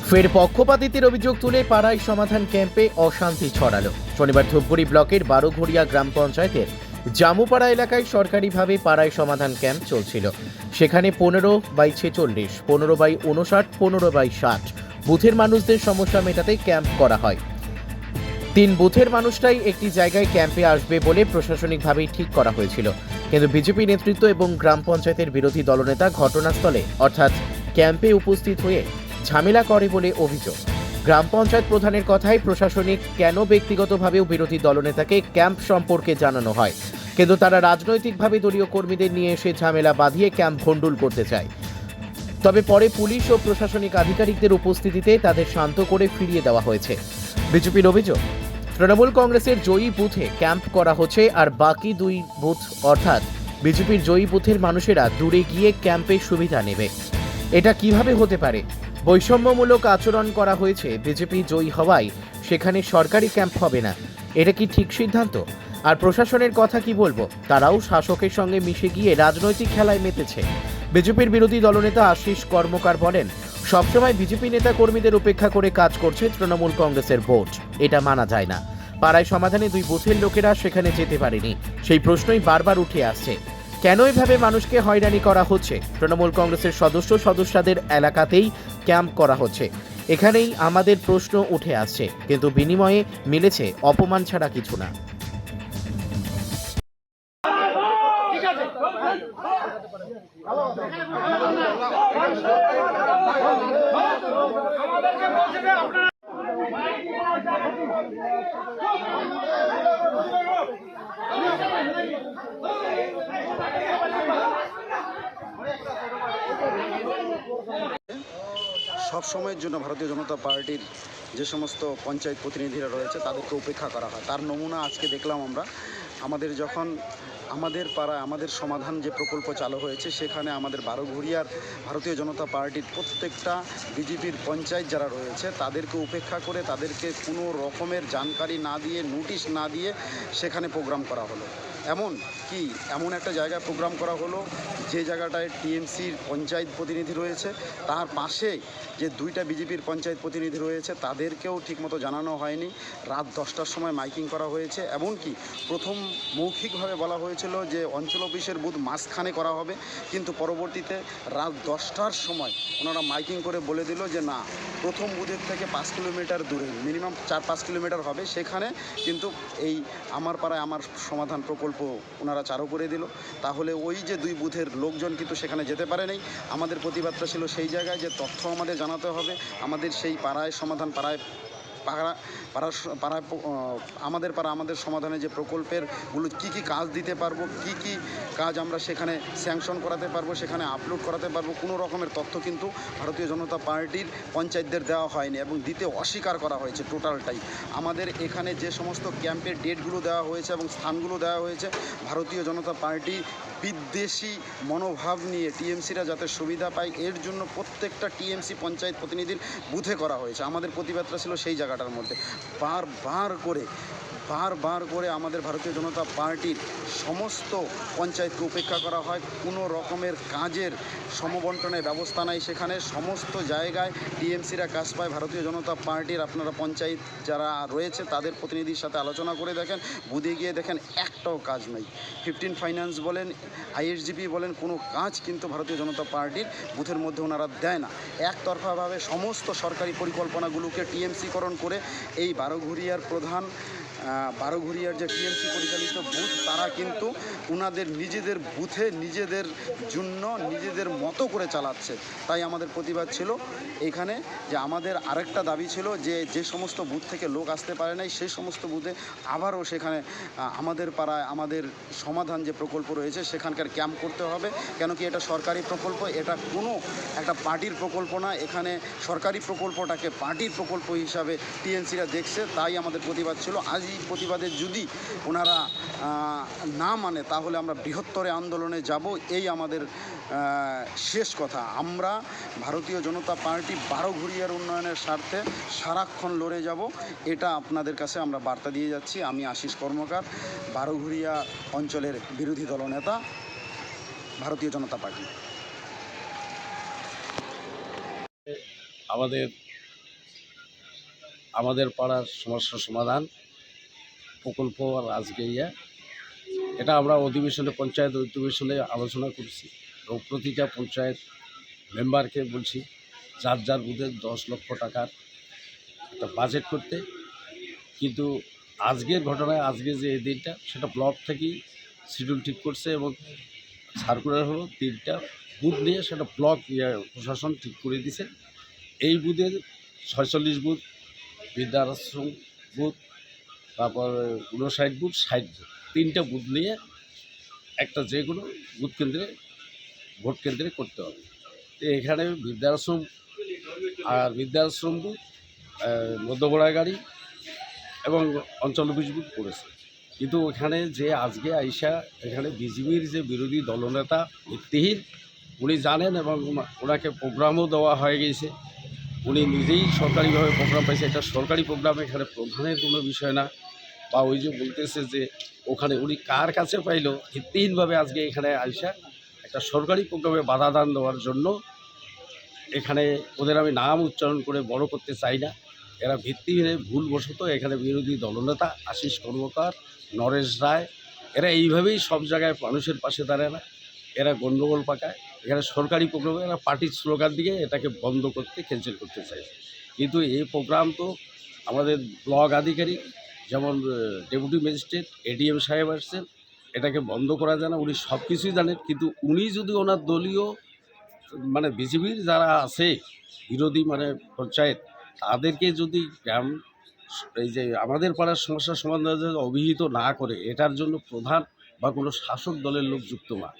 ফের পক্ষপাতিত্বের অভিযোগ তুলে পাড়ায় সমাধান ক্যাম্পে অশান্তি ছড়ালো। শনিবার ধূপগুড়ি ব্লকের বারোঘড়িয়া গ্রাম পঞ্চায়েতের জামুপাড়া এলাকায় সরকারিভাবে পাড়ায় সমাধান ক্যাম্প চলছিল। সেখানে 15/46, 15/59, 15/60 বুথের মানুষদের সমস্যা মেটাতে ক্যাম্প করা হয়। 3 বুথের মানুষটাই একটি জায়গায় ক্যাম্পে আসবে বলে প্রশাসনিকভাবেই ঠিক করা হয়েছিল, কিন্তু বিজেপি নেতৃত্ব এবং গ্রাম পঞ্চায়েতের বিরোধী দলনেতা ঘটনাস্থলে অর্থাৎ ক্যাম্পে উপস্থিত হয়ে ঝামেলা করে বলে অভিযোগ। গ্রাম পঞ্চায়েত প্রধানের কথায় প্রশাসনিক কেন ব্যক্তিগতভাবেও বিরোধী দলনেতাকে ক্যাম্প সম্পর্কে জানানো হয়, কিন্তু তারা রাজনৈতিকভাবে দলীয় কর্মীদের নিয়ে এসে ঝামেলা বাঁধিয়ে ক্যাম্প ভণ্ডুল করতে চায়। তবে পরে পুলিশ ও প্রশাসনিক আধিকারিকদের উপস্থিতিতে তাদের শান্ত করে ফিরিয়ে দেওয়া হয়েছে। বিজেপির অভিযোগ, তৃণমূল কংগ্রেসের জয়ী বুথে ক্যাম্প করা হচ্ছে আর বাকি 2 বুথ অর্থাৎ বিজেপির জয়ী বুথের মানুষেরা দূরে গিয়ে ক্যাম্পের সুবিধা নেবে। এটা কিভাবে হতে পারে? বৈষম্যমূলক আচরণ করা হয়েছে। বিজেপি জয়ী হওয়ায় সেখানে সরকারি ক্যাম্প হবে না, এটা কি ঠিক সিদ্ধান্ত? আর প্রশাসনের কথা কি বলবো? তারাও শাসকের সঙ্গে মিশে গিয়ে রাজনৈতিক খেলায় মেতেছে। বিজেপির বিরোধী দলনেতা আশিস কর্মকার বলেন, সবসময় বিজেপি নেতা কর্মীদের উপেক্ষা করে কাজ করছে তৃণমূল কংগ্রেসের ভোট, এটা মানা যায় না। পাড়ায় সমাধানে 2 বুথের লোকেরা সেখানে যেতে পারেনি, সেই প্রশ্নই বারবার উঠে আসছে। কেন এভাবে মানুষকে হয়রানি করা হচ্ছে? তৃণমূল কংগ্রেসের সদস্যদের এলাকাতেই ক্যাম্প করা হচ্ছে, এখানেই আমাদের প্রশ্ন উঠে আসছে, কিন্তু বিনিময়ে মিলেছে অপমান ছাড়া কিছু না। সব সময়ের জন্য ভারতীয় জনতা পার্টির যে সমস্ত পঞ্চায়েত প্রতিনিধিরা রয়েছে তাদেরকে উপেক্ষা করা হয়। তার নমুনা আজকে দেখলাম আমরা। আমাদের যখন আমাদের পাড়ায় আমাদের সমাধান যে প্রকল্প চালু হয়েছে, সেখানে আমাদের বারোঘড়িয়ার ভারতীয় জনতা পার্টির প্রত্যেকটা বিজেপির পঞ্চায়েত যারা রয়েছে তাদেরকে উপেক্ষা করে, তাদেরকে কোনো রকমের জানকারি না দিয়ে, নোটিশ না দিয়ে সেখানে প্রোগ্রাম করা হলো। এমন একটা জায়গায় প্রোগ্রাম করা হলো যে জায়গাটায় টিএমসির পঞ্চায়েত প্রতিনিধি রয়েছে, তার পাশে যে 2টা বিজেপির পঞ্চায়েত প্রতিনিধি রয়েছে তাদেরকেও ঠিকমতো জানানো হয়নি। রাত 10টার সময় মাইকিং করা হয়েছে। এমনকি প্রথম মৌখিকভাবে বলা হয়েছিল যে অঞ্চল অফিসের বুথ মাঝখানে করা হবে, কিন্তু পরবর্তীতে রাত 10টার সময় ওনারা মাইকিং করে বলে দিল যে না, প্রথম বুথের থেকে 5 কিলোমিটার দূরে, মিনিমাম 4-5 কিলোমিটার হবে, সেখানে কিন্তু এই আমার পাড়ায় আমার সমাধান প্রকল্প ওনারা চালু করে দিল। তাহলে ওই যে 2 বুথের লোকজন কিন্তু সেখানে যেতে পারে নাই। আমাদের প্রতিবাদটা ছিল সেই জায়গায় যে তথ্য আমাদের জানাতে হবে, আমাদের সেই পাড়ায় সমাধান আমাদের পাড়া আমাদের সমাধানে যে প্রকল্পেরগুলো কী কী কাজ দিতে পারবো, কী কী কাজ আমরা সেখানে স্যাংশন করাতে পারবো, সেখানে আপলোড করাতে পারবো, কোনো রকমের তথ্য কিন্তু ভারতীয় জনতা পার্টির পঞ্চায়েতদের দেওয়া হয়নি এবং দিতে অস্বীকার করা হয়েছে টোটালটাই। আমাদের এখানে যে সমস্ত ক্যাম্পের ডেটগুলো দেওয়া হয়েছে এবং স্থানগুলো দেওয়া হয়েছে, ভারতীয় জনতা পার্টি বিদ্বেষী মনোভাব নিয়ে টিএমসিরা যাতে সুবিধা পায় এর জন্য প্রত্যেকটা টিএমসি পঞ্চায়েত প্রতিনিধির বুথে করা হয়েছে। আমাদের প্রতিবাদটা ছিল সেই জায়গাটার মধ্যে। বারবার করে আমাদের ভারতীয় জনতা পার্টির সমস্ত পঞ্চায়েতকে উপেক্ষা করা হয়। কোনো রকমের কাজের সমবন্টনের ব্যবস্থা নাই সেখানে। সমস্ত জায়গায় টিএমসিরা কাজ পায়, ভারতীয় জনতা পার্টির আপনারা পঞ্চায়েত যারা রয়েছে তাদের প্রতিনিধির সাথে আলোচনা করে দেখেন, বুথে গিয়ে দেখেন একটাও কাজ নেই। 15 ফাইন্যান্স বলেন, আইএসজিপি বলেন, কোনো কাজ কিন্তু ভারতীয় জনতা পার্টির বুথের মধ্যে ওনারা দেয় না। একতরফাভাবে সমস্ত সরকারি পরিকল্পনাগুলোকে টিএমসিকরণ করে এই বারোঘড়িয়ার যে টিএমসি পরিচালিত বুথ, তারা কিন্তু ওনাদের নিজেদের বুথে নিজেদের জন্য নিজেদের মতো করে চালাচ্ছে। তাই আমাদের প্রতিবাদ ছিল এখানে যে আমাদের আরেকটা দাবি ছিল যে সমস্ত বুথ থেকে লোক আসতে পারে নাই সেই সমস্ত বুথে আবারও সেখানে আমাদের পাড়ায় আমাদের সমাধান যে প্রকল্প রয়েছে সেখানকার ক্যাম্প করতে হবে। কেন কি এটা সরকারি প্রকল্প, এটা কোনো একটা পার্টির প্রকল্প না। এখানে সরকারি প্রকল্পটাকে পার্টির প্রকল্প হিসাবে টিএমসিরা দেখছে। তাই আমাদের প্রতিবাদ ছিল। আজ এই প্রতিবাদের যদি ওনারা না মানে তাহলে আমরা বৃহত্তরে আন্দোলনে যাব, এই আমাদের শেষ কথা। আমরা ভারতীয় জনতা পার্টি বারোঘড়িয়ার উন্নয়নের স্বার্থে সারাক্ষণ লড়ে যাব, এটা আপনাদের কাছে আমরা বার্তা দিয়ে যাচ্ছি। আমি আশিস কর্মকার, বারোঘড়িয়া অঞ্চলের বিরোধী দলনেতা, ভারতীয় জনতা পার্টি। আমাদের আমাদের পাড়ার সমস্যা সমাধান প্রকল্প আর আজকে এটা আমরা অধিবেশনে পঞ্চায়েত অধিবেশনে আলোচনা করছি এবং প্রতিটা পঞ্চায়েত মেম্বারকে বলছি যার যার বুথে 10 লক্ষ টাকার একটা বাজেট করতে। কিন্তু আজকের ঘটনায় আজকে যে এই দিনটা সেটা ব্লক থেকেই শিডিউল ঠিক করছে এবং সার্কুলার হলো 3টা বুথ নিয়ে সেটা ব্লক প্রশাসন ঠিক করে দিছে। এই বুথের 46 বুথ, বৃদ্ধাশ্রম বুথ, তারপর 59 বুথ, 60 বুথ, 3টা বুথ নিয়ে একটা যে কোনো বুথ কেন্দ্রে ভোট কেন্দ্রে করতে হবে। তো এখানে বৃদ্ধাশ্রম বুথ, মধ্যবড়া গাড়ি এবং অঞ্চল অফিস বুথ পড়েছে। কিন্তু ওখানে যে আজকে আইসা এখানে বিজেপির যে বিরোধী দলনেতা ভিত্তিহীন, উনি জানেন এবং ওনাকে প্রোগ্রামও দেওয়া হয়ে গেছে। উনি নিজেই সরকারিভাবে প্রোগ্রাম পাইছে, এটা সরকারি প্রোগ্রাম, এখানে প্রধানের কোনো বিষয় না। বা ওই যে বলতেছে যে ওখানে উনি কার কাছে পাইলো, ভিত্তিহীনভাবে আজকে এখানে আইসা একটা সরকারি প্রোগ্রামে বাধা দান দেওয়ার জন্য এখানে ওদের আমি নাম উচ্চারণ করে বড় করতে চাই না। এরা ভিত্তিহীন ভুলবশত এখানে বিরোধী দলনেতা আশিস কর্মকার, নরেশ রায়, এরা এইভাবেই সব জায়গায় মানুষের পাশে দাঁড়ায় না, এরা গণ্ডগোল পাকায়। এখানে সরকারি প্রোগ্রামে এরা পার্টির স্লোগান দিয়ে এটাকে বন্ধ করতে ক্যান্সেল করতে চাইছে। কিন্তু এই প্রোগ্রাম তো আমাদের ব্লক আধিকারিক যেমন ডেপুটি ম্যাজিস্ট্রেট এডিএম সাহেব আসছেন, এটাকে বন্ধ করা যায় না, উনি সব কিছুই জানেন। কিন্তু উনি যদি ওনার দলীয় মানে বিজেপির যারা আছে বিরোধী মানে পঞ্চায়েত, তাদেরকে যদি এই যে আমাদের পাড়ার সমস্যার সমাধান অভিহিত না করে, এটার জন্য প্রধান বা কোনো শাসক দলের লোক যুক্ত না,